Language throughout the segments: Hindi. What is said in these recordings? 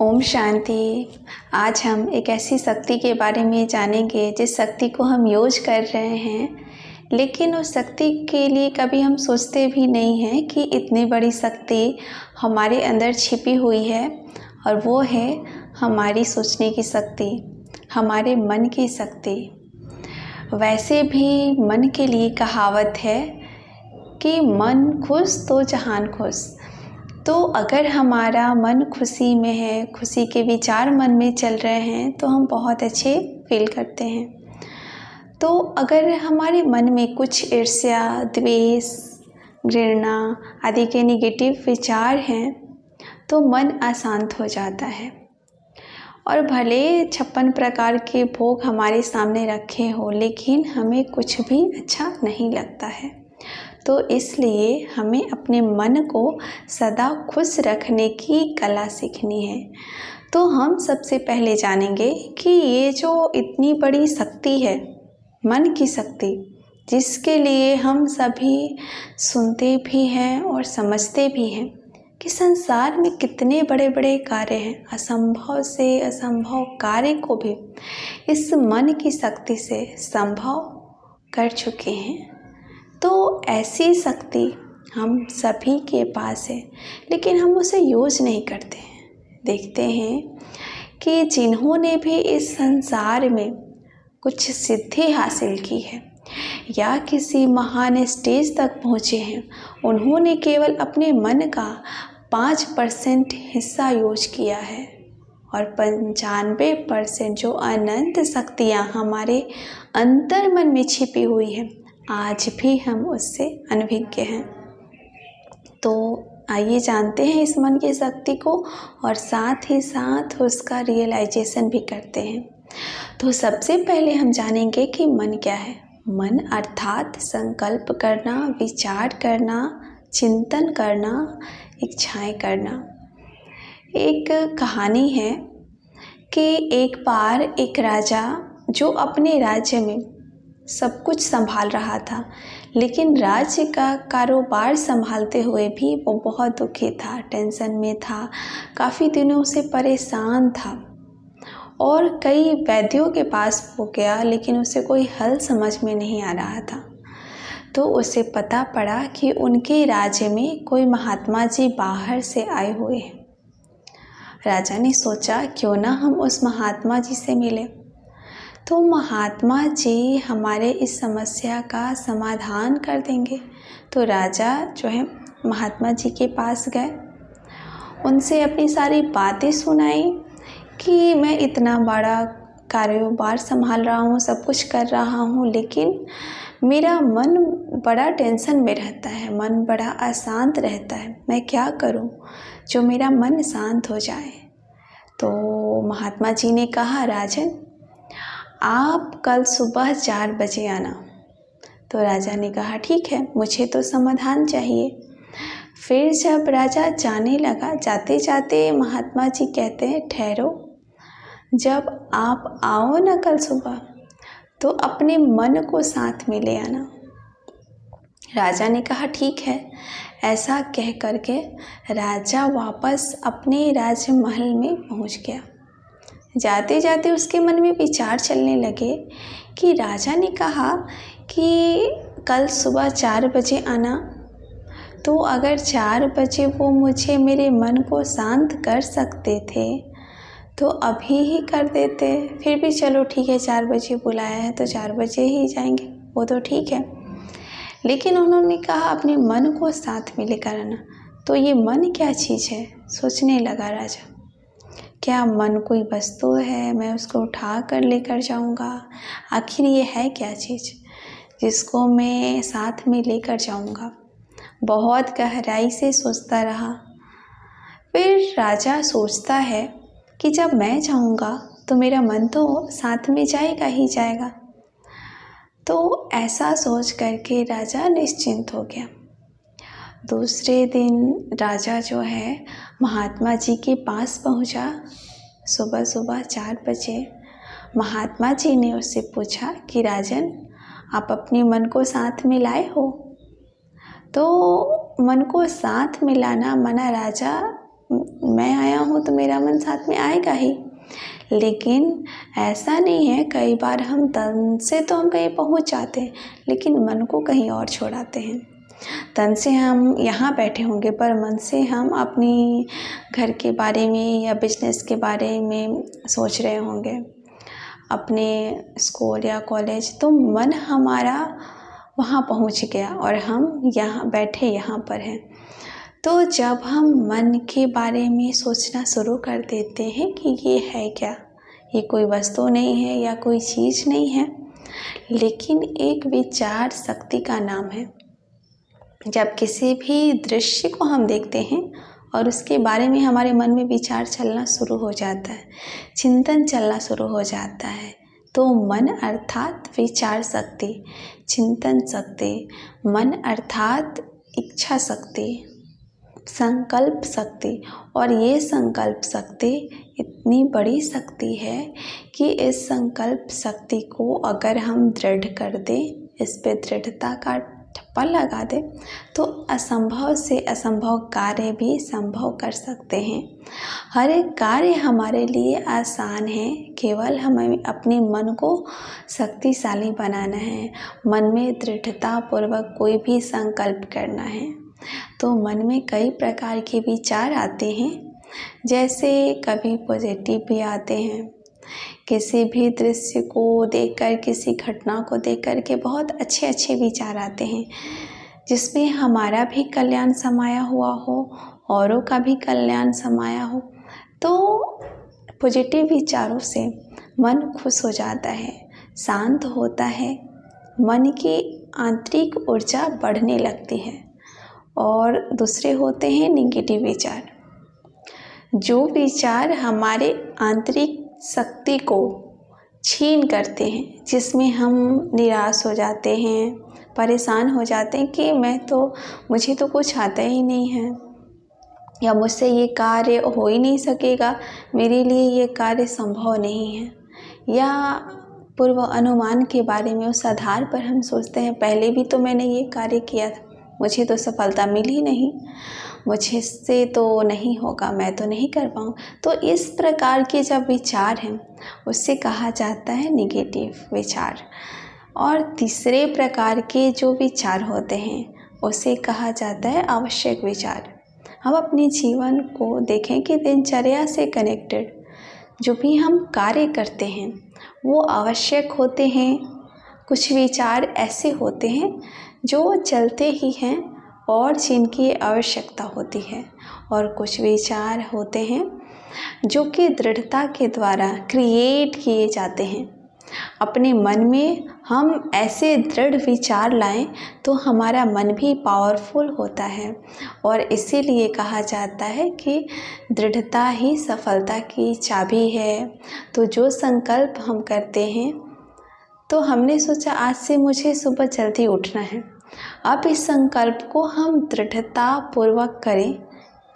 ओम शांति। आज हम एक ऐसी शक्ति के बारे में जानेंगे जिस शक्ति को हम यूज कर रहे हैं, लेकिन उस शक्ति के लिए कभी हम सोचते भी नहीं हैं कि इतनी बड़ी शक्ति हमारे अंदर छिपी हुई है। और वो है हमारी सोचने की शक्ति, हमारे मन की शक्ति। वैसे भी मन के लिए कहावत है कि मन खुश तो जहान खुश। तो अगर हमारा मन खुशी में है, खुशी के विचार मन में चल रहे हैं, तो हम बहुत अच्छे फील करते हैं। तो अगर हमारे मन में कुछ ईर्ष्या, द्वेष, घृणा आदि के नेगेटिव विचार हैं, तो मन अशांत हो जाता है। और भले 56 प्रकार के भोग हमारे सामने रखे हो, लेकिन हमें कुछ भी अच्छा नहीं लगता है। तो इसलिए हमें अपने मन को सदा खुश रखने की कला सीखनी है। तो हम सबसे पहले जानेंगे कि ये जो इतनी बड़ी शक्ति है, मन की शक्ति, जिसके लिए हम सभी सुनते भी हैं और समझते भी हैं कि संसार में कितने बड़े बड़े कार्य हैं। असंभव से असंभव कार्य को भी इस मन की शक्ति से संभव कर चुके हैं। तो ऐसी शक्ति हम सभी के पास है, लेकिन हम उसे यूज नहीं करते हैं। देखते हैं कि जिन्होंने भी इस संसार में कुछ सिद्धि हासिल की है या किसी महान स्टेज तक पहुँचे हैं, उन्होंने केवल अपने मन का 5% हिस्सा यूज किया है। और 95% जो अनंत शक्तियाँ हमारे अंतर मन में छिपी हुई है, आज भी हम उससे अनभिज्ञ हैं। तो आइए जानते हैं इस मन की शक्ति को और साथ ही साथ उसका रियलाइजेशन भी करते हैं। तो सबसे पहले हम जानेंगे कि मन क्या है। मन अर्थात संकल्प करना, विचार करना, चिंतन करना, इच्छाएं करना। एक कहानी है कि एक बार एक राजा जो अपने राज्य में सब कुछ संभाल रहा था, लेकिन राज्य का कारोबार संभालते हुए भी वो बहुत दुखी था, टेंशन में था, काफ़ी दिनों से परेशान था और कई वैद्यों के पास वो गया, लेकिन उसे कोई हल समझ में नहीं आ रहा था। तो उसे पता पड़ा कि उनके राज्य में कोई महात्मा जी बाहर से आए हुए हैं। राजा ने सोचा क्यों ना हम उस महात्मा जी से मिलें। तो महात्मा जी हमारे इस समस्या का समाधान कर देंगे। तो राजा जो है महात्मा जी के पास गए, उनसे अपनी सारी बातें सुनाई कि मैं इतना बड़ा कारोबार संभाल रहा हूँ, सब कुछ कर रहा हूँ, लेकिन मेरा मन बड़ा टेंशन में रहता है, मन बड़ा अशांत रहता है। मैं क्या करूँ जो मेरा मन शांत हो जाए। तो महात्मा जी ने कहा, राजन आप कल सुबह 4 बजे आना। तो राजा ने कहा ठीक है, मुझे तो समाधान चाहिए। फिर जब राजा जाने लगा, जाते जाते महात्मा जी कहते हैं ठहरो, जब आप आओ ना कल सुबह, तो अपने मन को साथ में ले आना। राजा ने कहा ठीक है। ऐसा कह करके राजा वापस अपने राजमहल में पहुंच गया। जाते जाते उसके मन में विचार चलने लगे कि राजा ने कहा कि कल सुबह 4 बजे आना, तो अगर 4 बजे वो मुझे मेरे मन को शांत कर सकते थे तो अभी ही कर देते। फिर भी चलो ठीक है, 4 बजे बुलाया है तो 4 बजे ही जाएंगे, वो तो ठीक है। लेकिन उन्होंने कहा अपने मन को साथ में लेकर आना। तो ये मन क्या चीज़ है, सोचने लगा राजा। क्या मन कोई वस्तु है, मैं उसको उठा कर लेकर जाऊंगा? आखिर ये है क्या चीज़ जिसको मैं साथ में लेकर जाऊंगा? बहुत गहराई से सोचता रहा। फिर राजा सोचता है कि जब मैं जाऊंगा तो मेरा मन तो साथ में जाएगा ही जाएगा। तो ऐसा सोच करके राजा निश्चिंत हो गया। दूसरे दिन राजा जो है महात्मा जी के पास पहुंचा। सुबह सुबह 4 बजे महात्मा जी ने उससे पूछा कि राजन आप अपने मन को साथ में लाए हो? तो मन को साथ में लाना माना राजा मैं आया हूँ तो मेरा मन साथ में आएगा ही। लेकिन ऐसा नहीं है, कई बार हम तन से तो हम कहीं पहुँच जाते हैं लेकिन मन को कहीं और छोड़ आते हैं। तन से हम यहाँ बैठे होंगे पर मन से हम अपनी घर के बारे में या बिजनेस के बारे में सोच रहे होंगे, अपने स्कूल या कॉलेज। तो मन हमारा वहाँ पहुँच गया और हम यहाँ बैठे यहाँ पर हैं। तो जब हम मन के बारे में सोचना शुरू कर देते हैं कि ये है क्या, ये कोई वस्तु नहीं है या कोई चीज़ नहीं है, लेकिन एक विचार शक्ति का नाम है। जब किसी भी दृश्य को हम देखते हैं और उसके बारे में हमारे मन में विचार चलना शुरू हो जाता है, चिंतन चलना शुरू हो जाता है, तो मन अर्थात विचार शक्ति, चिंतन शक्ति, मन अर्थात इच्छा शक्ति, संकल्प शक्ति। और ये संकल्प शक्ति इतनी बड़ी शक्ति है कि इस संकल्प शक्ति को अगर हम दृढ़ कर दें, इस पे दृढ़ता का ठप्पा लगा दें, तो असंभव से असंभव कार्य भी संभव कर सकते हैं। हर एक कार्य हमारे लिए आसान है, केवल हमें अपने मन को शक्तिशाली बनाना है, मन में दृढ़ता पूर्वक कोई भी संकल्प करना है। तो मन में कई प्रकार के विचार आते हैं, जैसे कभी पॉजिटिव भी आते हैं, किसी भी दृश्य को देखकर, किसी घटना को देखकर के बहुत अच्छे अच्छे विचार आते हैं, जिसमें हमारा भी कल्याण समाया हुआ हो, औरों का भी कल्याण समाया हो। तो पॉजिटिव विचारों से मन खुश हो जाता है, शांत होता है, मन की आंतरिक ऊर्जा बढ़ने लगती है। और दूसरे होते हैं नेगेटिव विचार, जो विचार हमारे आंतरिक शक्ति को छीन करते हैं, जिसमें हम निराश हो जाते हैं, परेशान हो जाते हैं कि मुझे तो कुछ आता ही नहीं है, या मुझसे ये कार्य हो ही नहीं सकेगा, मेरे लिए ये कार्य संभव नहीं है, या पूर्व अनुमान के बारे में उस आधार पर हम सोचते हैं पहले भी तो मैंने ये कार्य किया था, मुझे तो सफलता मिली नहीं, मुझसे तो नहीं होगा, मैं तो नहीं कर पाऊँ। तो इस प्रकार के जब विचार हैं उससे कहा जाता है नेगेटिव विचार। और तीसरे प्रकार के जो विचार होते हैं उसे कहा जाता है आवश्यक विचार। हम अपने जीवन को देखें कि दिनचर्या से कनेक्टेड जो भी हम कार्य करते हैं वो आवश्यक होते हैं। कुछ विचार ऐसे होते हैं जो चलते ही हैं और जिनकी आवश्यकता होती है, और कुछ विचार होते हैं जो कि दृढ़ता के द्वारा क्रिएट किए जाते हैं। अपने मन में हम ऐसे दृढ़ विचार लाएं तो हमारा मन भी पावरफुल होता है, और इसीलिए कहा जाता है कि दृढ़ता ही सफलता की चाबी है। तो जो संकल्प हम करते हैं, तो हमने सोचा आज से मुझे सुबह जल्दी उठना है, अब इस संकल्प को हम दृढ़ता पूर्वक करें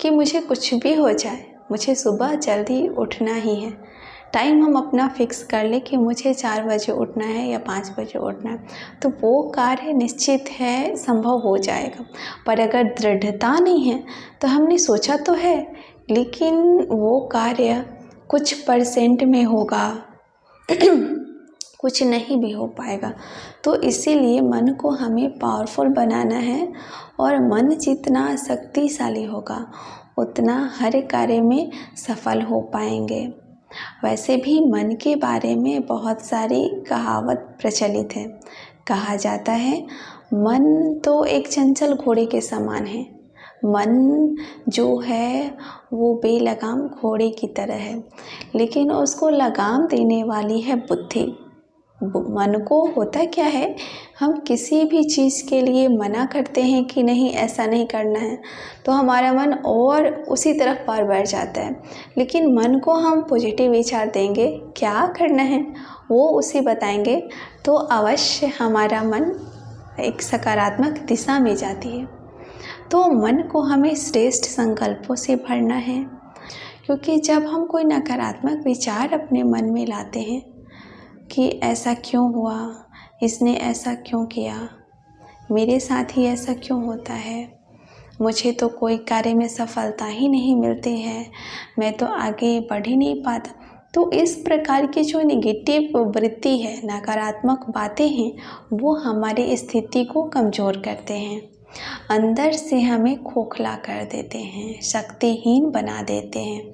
कि मुझे कुछ भी हो जाए, मुझे सुबह जल्दी उठना ही है। टाइम हम अपना फिक्स कर ले कि मुझे 4 बजे उठना है या 5 बजे उठना है, तो वो कार्य निश्चित है संभव हो जाएगा। पर अगर दृढ़ता नहीं है तो हमने सोचा तो है लेकिन वो कार्य कुछ % में होगा कुछ नहीं भी हो पाएगा। तो इसीलिए मन को हमें पावरफुल बनाना है, और मन जितना शक्तिशाली होगा उतना हर कार्य में सफल हो पाएंगे। वैसे भी मन के बारे में बहुत सारी कहावत प्रचलित है। कहा जाता है मन तो एक चंचल घोड़े के समान है, मन जो है वो बेलगाम घोड़े की तरह है, लेकिन उसको लगाम देने वाली है बुद्धि। मन को होता क्या है, हम किसी भी चीज़ के लिए मना करते हैं कि नहीं ऐसा नहीं करना है, तो हमारा मन और उसी तरफ पार बढ़ जाता है। लेकिन मन को हम पॉजिटिव विचार देंगे, क्या करना है वो उसे बताएंगे, तो अवश्य हमारा मन एक सकारात्मक दिशा में जाती है। तो मन को हमें श्रेष्ठ संकल्पों से भरना है, क्योंकि जब हम कोई नकारात्मक विचार अपने मन में लाते हैं कि ऐसा क्यों हुआ, इसने ऐसा क्यों किया, मेरे साथ ही ऐसा क्यों होता है, मुझे तो कोई कार्य में सफलता ही नहीं मिलती है, मैं तो आगे बढ़ ही नहीं पाता। तो इस प्रकार की जो नेगेटिव वृत्ति है, नकारात्मक बातें हैं, वो हमारी स्थिति को कमज़ोर करते हैं, अंदर से हमें खोखला कर देते हैं, शक्तिहीन बना देते हैं।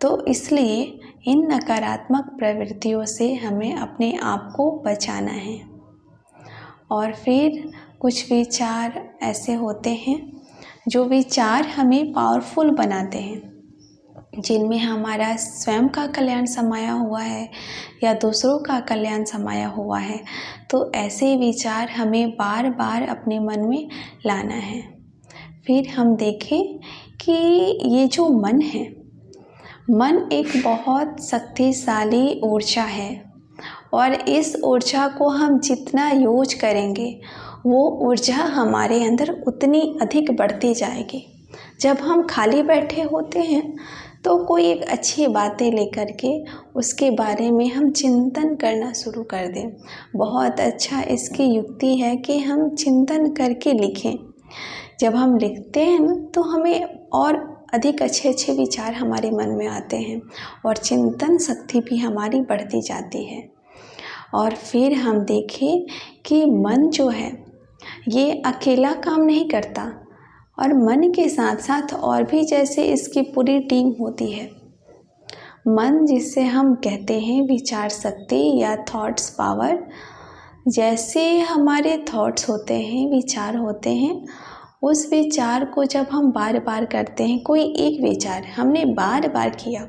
तो इसलिए इन नकारात्मक प्रवृत्तियों से हमें अपने आप को बचाना है। और फिर कुछ विचार ऐसे होते हैं जो विचार हमें पावरफुल बनाते हैं, जिनमें हमारा स्वयं का कल्याण समाया हुआ है या दूसरों का कल्याण समाया हुआ है। तो ऐसे विचार हमें बार बार अपने मन में लाना है। फिर हम देखें कि ये जो मन है, मन एक बहुत शक्तिशाली ऊर्जा है और इस ऊर्जा को हम जितना यूज करेंगे वो ऊर्जा हमारे अंदर उतनी अधिक बढ़ती जाएगी। जब हम खाली बैठे होते हैं तो कोई एक अच्छी बातें लेकर के उसके बारे में हम चिंतन करना शुरू कर दें। बहुत अच्छा इसकी युक्ति है कि हम चिंतन करके लिखें। जब हम लिखते हैं ना तो हमें और अधिक अच्छे अच्छे विचार हमारे मन में आते हैं और चिंतन शक्ति भी हमारी बढ़ती जाती है। और फिर हम देखें कि मन जो है ये अकेला काम नहीं करता, और मन के साथ साथ और भी जैसे इसकी पूरी टीम होती है। मन जिसे हम कहते हैं विचार शक्ति या थॉट्स पावर, जैसे हमारे थॉट्स होते हैं, विचार होते हैं, उस विचार को जब हम बार बार करते हैं, कोई एक विचार हमने बार बार किया,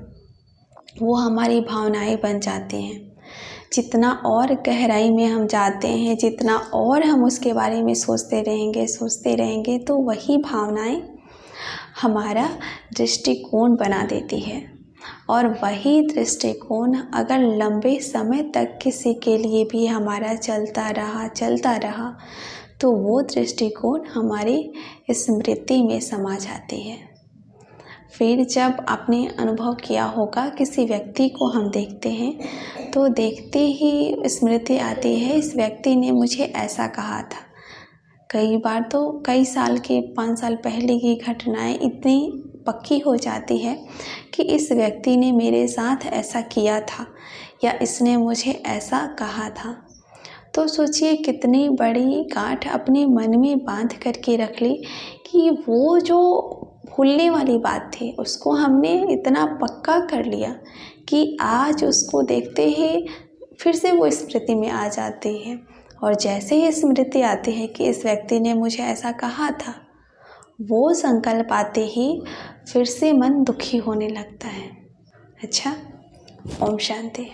वो हमारी भावनाएं बन जाती हैं। जितना और गहराई में हम जाते हैं, जितना और हम उसके बारे में सोचते रहेंगे तो वही भावनाएं हमारा दृष्टिकोण बना देती है। और वही दृष्टिकोण अगर लंबे समय तक किसी के लिए भी हमारा चलता रहा तो वो दृष्टिकोण हमारी स्मृति में समा जाती है। फिर जब आपने अनुभव किया होगा, किसी व्यक्ति को हम देखते हैं तो देखते ही स्मृति आती है, इस व्यक्ति ने मुझे ऐसा कहा था। कई बार तो कई साल के 5 साल पहले की घटनाएं इतनी पक्की हो जाती है कि इस व्यक्ति ने मेरे साथ ऐसा किया था या इसने मुझे ऐसा कहा था। तो सोचिए कितनी बड़ी गांठ अपने मन में बांध करके रख ली कि वो जो भूलने वाली बात थी उसको हमने इतना पक्का कर लिया कि आज उसको देखते ही फिर से वो स्मृति में आ जाती है। और जैसे ही स्मृति आती है कि इस व्यक्ति ने मुझे ऐसा कहा था, वो संकल्प आते ही फिर से मन दुखी होने लगता है। अच्छा, ओम शांति।